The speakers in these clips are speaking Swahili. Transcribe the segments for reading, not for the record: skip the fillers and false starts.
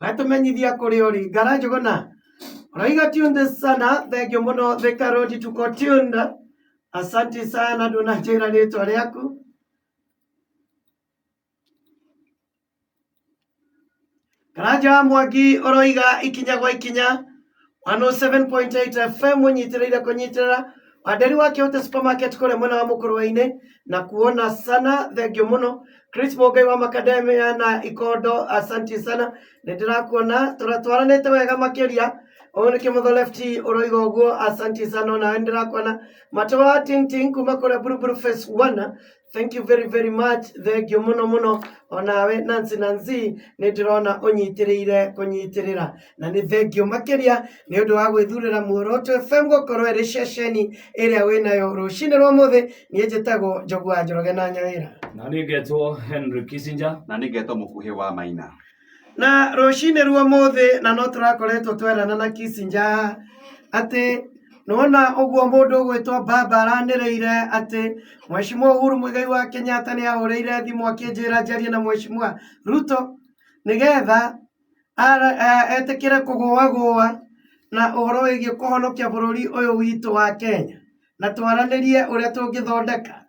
Gatumenyithia kuri uri ngara njuguna Raiga tunde sana. Thank you muno Thika Road tuko tuned. Asante sana ndunajira ritwa riaku. Karaja Mwangi oroiga ikinya gwa ikinya 107.8 FM unyitirira kunyitirira waderi wa Kyoto Supermarket kule mwena wa Mukuruwaine na kuona sana. Thank you muno Chris Mogai wa Macadamia na Ikodo, asante sana ndirakuona turatwaranete wega makiria oneke motho lefti oroiga uguo, asante sana na ndirakuona matawa ting ting kuma kule Buruburu Phase 1. Thank you very very much. Thank you muno muno onawe Nancy ndirona unyitirire kunyitirira na ni thank you makiria ni undu wa gwithurira Muoroto FM gokorwo iri ceceni iria winayo rucini rwa muthe. Nie njitagwo Njogua Njoroge na Nyawira na ni ngetwo Henry Kissinger na ni ngetwo Mukuhi wa Maina na rucini rwa muthe na no turakoretwo twerana na Kissinger ati nona uguo mundu gwitwa baba aranireire ati Mheshimiwa Uhuru Muigai wa Kenyatta ni ahureire thimu akinjira njarie na Mheshimiwa Ruto nigetha etikire kugua na uhoro wigie kuhonokia bururi uyu witu wa Kenya na twaranirie uria tungithondeka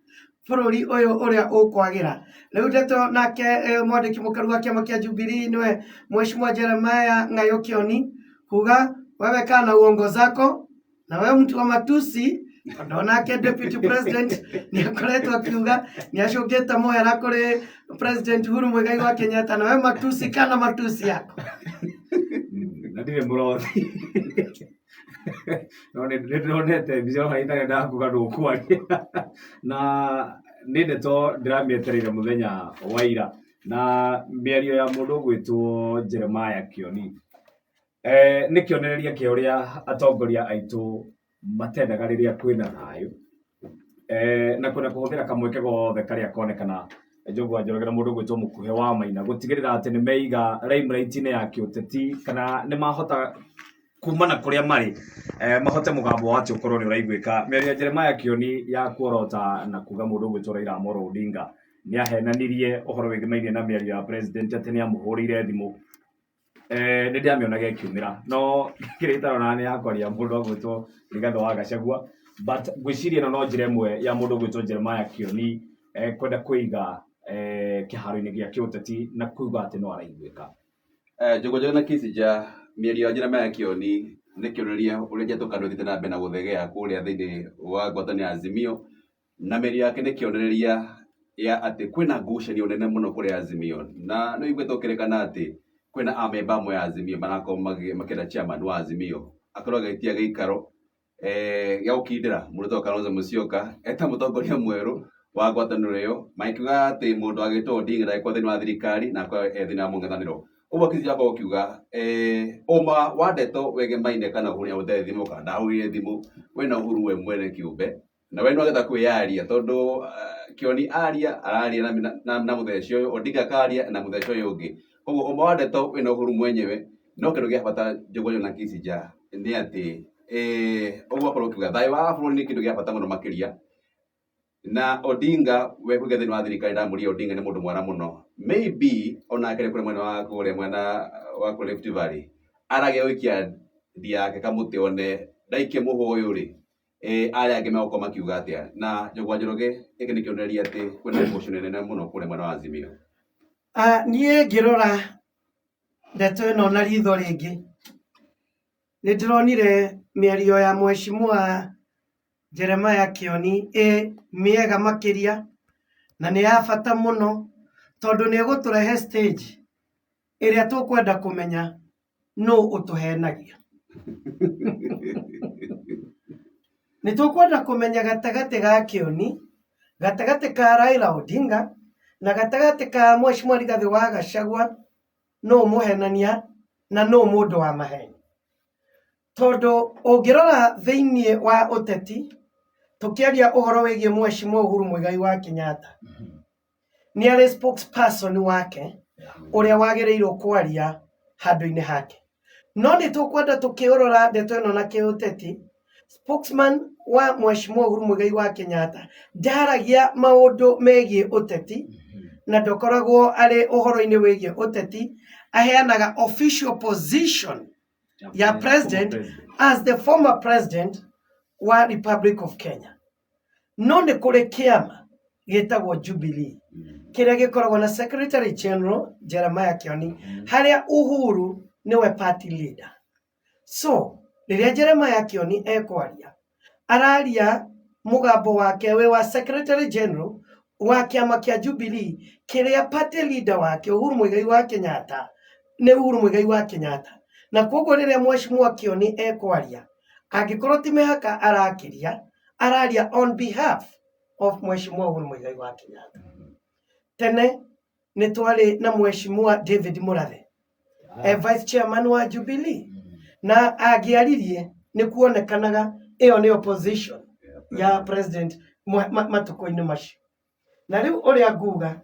bururi uyu uria ukwagira. Riu ndeto nake mwandiki mukaru wa kiama kia Jubilee niwe Mheshimiwa Jeremiah Ngayo Kioni kuga wewe kana uongo zako na wewe mtu wa matusi. Ndonake deputy president ni akoretwo akiuga ni acungite moya kuri president Uhuru Muigai wa Kenyatta na wewe matusi kana matusi yako na ndire murothi nonete bizo haitha ndakuga ndukwaria na nindeto ndiramietereire muthenya wa ira na mĩario ya mundu gwitwo Jeremiah Kioni ni kionereria kia uria atongoria aitu matendaga riria kwina thayu na kuna kuhuthira kamweke gothe karia konekana Njogua Njoroge na mundu gwitwo Mukuhi wa Maina gutigirira ati ni meiga limelight-ini ya kiuteti kana ni mahota kumana kuria mari mahote mugambo wati ukorwo ni uraiguika. Mĩario ya Jeremiah Kioni ya kuorota na kuga mundu gwitwo Raila Amolo Odinga ni ahenanirie uhoro wigimainie na mĩario ya president ati ni amuhurire thimu ni ndiamionaga ikiumira no kiritaro ni yakwaria mundu gwitwo Rigathi wa Gachagua but gwiciria no njira imwe ya mundu gwitwo Jeremiah Kioni kwenda kuiga kiharo-ini gia kiuteti na kuga ati no araiguika. Njogojana na Kissinger mĩario ya Jeremiah Kioni ni kionereria uria njetukano thite na mbere na guthegea kuria thiini wa ngwatanĩro ya Azimio na mĩario yake ni kionereria ya ati kwina ngucanio nene muno kuri Azimio na no igwetwo kirekana ati kwina amemba amwe ya Azimio marakorwo makenda chairman wa Azimio akorwo agĩtia gĩikaro gĩa gũkindĩra Mũrutwo Kalonzo Musyoka eta mũtongoria mwerũ wa ngwatanĩro ĩyo makiuga atĩ mũndũ agĩtwo Odinga ndagĩkorwo thĩinĩ wa thirikari na akorwo thĩinĩ wa mũng'ethanĩro. Ũguo Kissinger akorwo akiuga ũma wa ndeto wegemaine kana Uhuru nĩahũthĩrire thimũ kana ndahũrire thimũ wena Uhuru we mwene kĩũmbe na we nĩwagetha kwĩyaria tondũ Kioni aria araria na mũtheci ũyũ Odinga akaria na mũtheci ũyũ ũngĩ. Koguo ũma wa ndeto wena Uhuru mwenyewe no kĩndũ gĩa bata Njogojana na Kissinger nĩ atĩ ũguo akorwo akiuga thayũ wa bũrũri nĩ kĩndũ gĩa bata mũno makĩria na Odinga we kũgĩa thĩinĩ wa thirikari ndamũria Odinga nĩ mũndũ mwara mũno maybe onake kũrĩ mwena wa kũrĩa mwena wa Rift Valley aragia gũikia ndia yake kamũtĩ one ndaikie mũhũyũ rĩ arĩa angĩ megũkorwo makiuga atĩa na Njogua Njoroge gĩkĩ nĩ kĩonereria atĩ kwĩna emotion nene mũno kũrĩa mwena wa Azimio. Niĩ ngĩrora ndeto ĩno na ritho rĩngĩ nĩ ndĩronire mĩario ya Mheshimiwa Jeremiah Kioni mĩega makĩria na nĩ ya bata mũno tondũ nĩ gũtũrehe stage ĩrĩa tũkwenda kũmenya no ũtũhenagia. Nĩ tũkwenda kũmenya gatagatĩ ga Kioni, gatagatĩ ka Raila Odinga na gatagatĩ ka Mheshimiwa Rigathi wa Gachagua no mũhenania na no mũndũ wa maheni. Tondũ ũngĩrora thĩinĩ wa ũteti tukiaria uhoro wigie Mheshimiwa Uhuru Muigai wa Kenyatta ni ari spokesperson wake uria wagereirwo kwaria handu-ini hake no ni tukwenda tukiorora ndeto ĩno na kiuteti spokesman wa Mheshimiwa Uhuru Muigai wa Kenyatta ndaragia maundu megie uteti na ndokoragwo ari uhoro-ini wigie uteti aheanaga official position ya president as the former president wa Republic of Kenya. No nĩ kũrĩ kĩama gĩtagwo Jubilee kĩrĩa gĩkoragwo na Secretary General Jeremiah Kioni harĩa Uhuru nĩwe party leader. So rĩrĩa Jeremiah Kioni ekwaria araria mugambo wake we wa Secretary General wa kĩama kĩa Jubilee kĩrĩa party leader wake Uhuru Muigai wa Kenyatta nĩ Uhuru Muigai wa Kenyatta. Na koguo rĩrĩa Mheshimiwa Kioni ekwaria angĩkorwo ti mĩhaka arakĩria araria on behalf of Mheshimiwa Uhuru Muigai wa Kenyatta. Tene nĩ twarĩ na Mheshimiwa David Murathe vice chairman wa Jubilee na angĩaririe nĩ kuonekanaga ĩyo nĩ opposition ya president matukũ-inĩ macio. Na rĩu ũrĩa nguga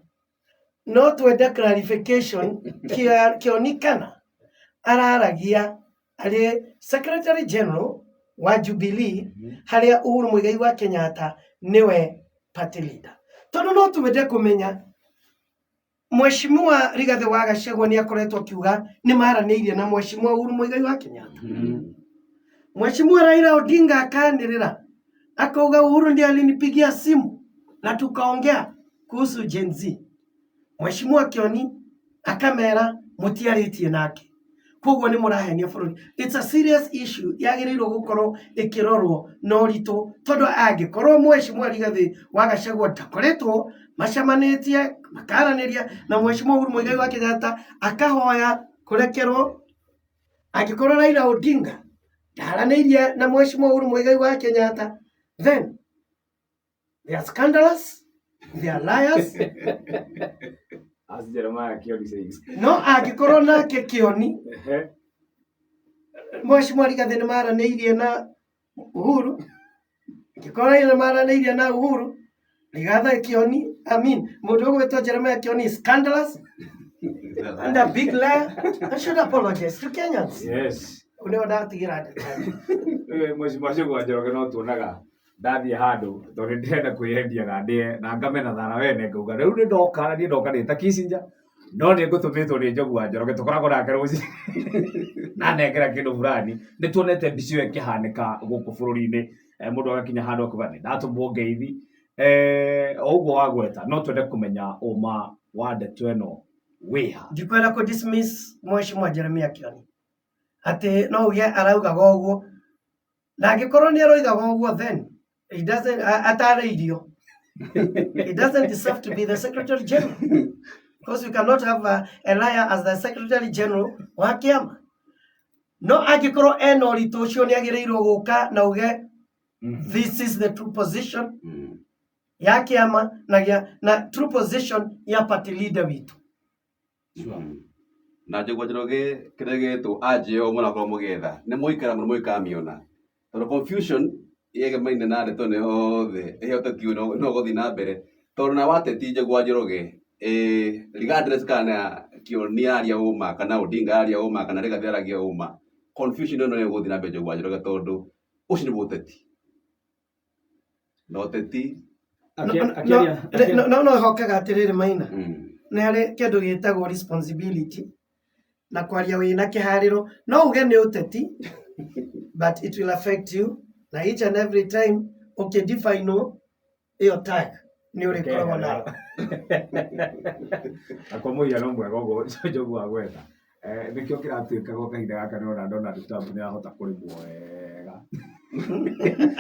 no twende clarification kĩonikana araragia arĩ Secretary General wa Jubilee harĩa Uhuru Muigai wa Kenyatta niwe party leader. Tondũ no twende kũmenya Mheshimiwa Rigathi wa Gachagua nĩ akoretwo akiuga nĩ maranĩirie na Mheshimiwa Uhuru Muigai wa Kenyatta. Mheshimiwa Raila Odinga akanĩrĩra akauga Uhuru ndiye alinipigia simu na tukaongea kuhusu Gen Z. Mheshimiwa Kioni akamera mutiarĩtie nake. Koguo nĩ mũrahenia bũrũri. It's a serious issue yagĩrĩirwo gũkorwo ĩkĩrorwo na ũritũ tondũ angĩkorwo Mheshimiwa Rigathi wa Gachagua ndakoretwo macamanĩtie makaranĩria na Mheshimiwa Uhuru Muigai wa Kenyatta akahoya kũrekerwo, angĩkorwo Raila Odinga ndaranĩirie na Mheshimiwa Uhuru Muigai wa Kenyatta, then they are scandalous, they are liars. As Jeremiah Kioni says. No angĩkorwo nake Kioni Mheshimiwa Rigathi nĩ maranĩirie na Uhuru, angĩkorwo nĩ maranĩirie na Uhuru, Rigathi Kioni, mũndũ ũgwĩtwo Jeremiah Kioni is scandalous and a big liar. I should apologize to Kenyans. Yes. Uneo ndatigĩra Mheshimiwa Njũgũna Njoroge no tuonaga ndathiĩ handũ tondũ ndĩrenda kwĩyendia na ndĩe na ngamena thara wene ngauga rĩu nĩ ndoka nĩta Kissinger no nĩ ngũtũmĩtwo nĩ Njũgũna Njoroge tũkoragwo nake rũciinĩ na nengera kĩndũ fulani nĩ tuonete mbica ĩyo ĩkĩhanĩka gũkũ bũrũri-inĩ mũndũ agakinya handũ akuga nĩ ndatũmwo ngeithi ũguo wagweta no twende kũmenya ũma wa ndeto ĩno wĩha. Ndikwenda kũ dismiss Mheshimiwa Jeremiah Kioni atĩ no uge araugaga ũguo na angĩkorwo nĩ aroigaga ũguo then he doesn't atarĩirio. He doesn't deserve to be the Secretary General because we cannot have a liar as the Secretary General wa kĩama. No angĩkorwo ena ũritũ ũcio nĩ agĩrĩirwo gũka na uge this is the true position ya kĩama na true position ya party leader witũ. Na Njũgũna Njoroge kĩrĩa gĩtwo anjĩo mũnakorwo mũgetha nĩ mũikara mũno mũikamĩona tondũ confusion yegemaine na ndeto nĩ yothe ĩhote kiugo no gũthiĩ na mbere tondũ na wateti Njũgũna Njoroge regardless kana Kioni aria ũma kana Odinga aria ũma kana Rigathi aragia ũma, confusion ĩno nĩ gũthiĩ na mbere Njũgũna Njoroge tondũ ũcio nĩ ũteti no teti no hokaga atĩrĩrĩ Maina nĩ harĩ kĩndũ gĩtagwo responsibility na kwaria wĩna kĩharĩro no uge nĩ ũteti but it will affect you na each and every time define your tag nĩ ũrĩkoragwo nayo. Akomũiano mwega ũguo Njũgũna gwetha nĩkĩo kĩratuĩkaga kahinda gaka nĩ ona Donald Trump nĩ ahota kũrĩmwo wega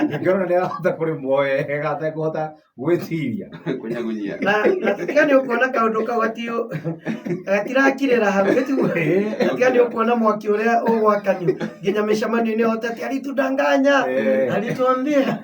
nĩkĩona nĩ ahota kũrĩmwo wega atekũhota gwĩtiria kũnyagunyia na tiga nĩ ũkuona kaũndũ kau gatirakirĩra hau tiga nĩ ũkuona mwaki ũrĩa ũgwakanio nginya mĩcemanio-inĩ hotete alitudanganya alituambia